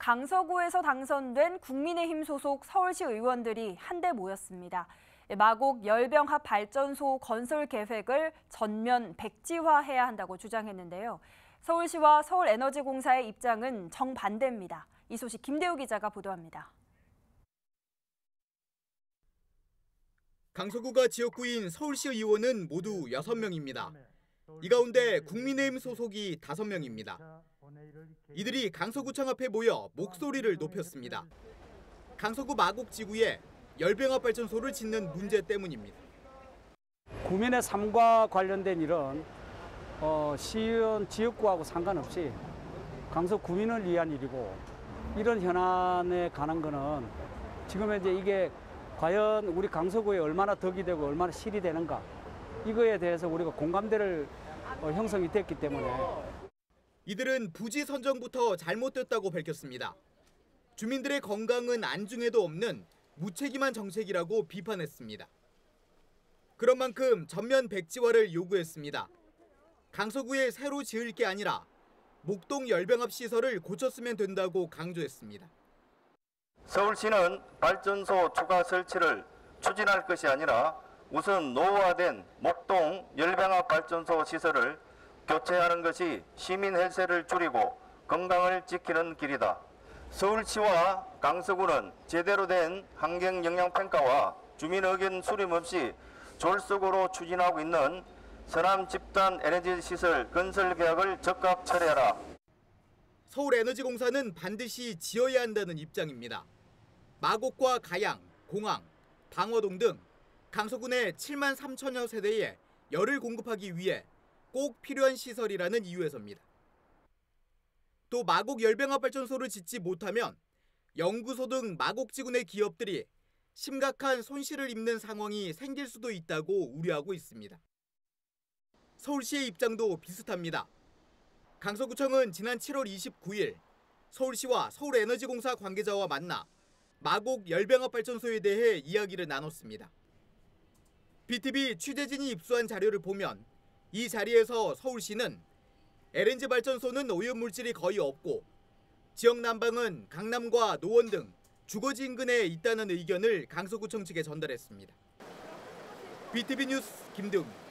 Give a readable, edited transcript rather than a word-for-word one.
강서구에서 당선된 국민의힘 소속 서울시 의원들이 한데 모였습니다. 마곡 열병합 발전소 건설 계획을 전면 백지화해야 한다고 주장했는데요. 서울시와 서울에너지공사의 입장은 정반대입니다. 이 소식 김대우 기자가 보도합니다. 강서구가 지역구인 서울시 의원은 모두 6명입니다. 이 가운데 국민의힘 소속이 5명입니다. 이들이 강서구청 앞에 모여 목소리를 높였습니다. 강서구 마곡 지구에 열병합 발전소를 짓는 문제 때문입니다. 구민의 삶과 관련된 일은 시의원 지역구하고 상관없이 강서 구민을 위한 일이고, 이런 현안에 관한 거는 지금 이제 이게 과연 우리 강서구에 얼마나 덕이 되고 얼마나 실이 되는가, 이거에 대해서 우리가 공감대를 형성이 됐기 때문에. 이들은 부지 선정부터 잘못됐다고 밝혔습니다. 주민들의 건강은 안중에도 없는 무책임한 정책이라고 비판했습니다. 그런 만큼 전면 백지화를 요구했습니다. 강서구에 새로 지을 게 아니라 목동 열병합 시설을 고쳤으면 된다고 강조했습니다. 서울시는 발전소 추가 설치를 추진할 것이 아니라 우선 노후화된 목동 열병합 발전소 시설을 교체하는 것이 시민 헬세를 줄이고 건강을 지키는 길이다. 서울시와 강서구는 제대로 된 환경 영향 평가와 주민 의견 수렴 없이 졸속으로 추진하고 있는 서남 집단 에너지 시설 건설 계약을 즉각 철회하라. 서울에너지공사는 반드시 지어야 한다는 입장입니다. 마곡과 가양, 공항, 방어동 등 강서구 내 7만 3천여 세대에 열을 공급하기 위해 꼭 필요한 시설이라는 이유에서입니다. 또 마곡 열병합 발전소를 짓지 못하면 연구소 등 마곡지구 내 기업들이 심각한 손실을 입는 상황이 생길 수도 있다고 우려하고 있습니다. 서울시의 입장도 비슷합니다. 강서구청은 지난 7월 29일 서울시와 서울에너지공사 관계자와 만나 마곡 열병합 발전소에 대해 이야기를 나눴습니다. BTV 취재진이 입수한 자료를 보면 이 자리에서 서울시는 LNG 발전소는 오염물질이 거의 없고 지역 난방은 강남과 노원 등 주거지 인근에 있다는 의견을 강서구청 측에 전달했습니다. BTV 뉴스 김대우입니다.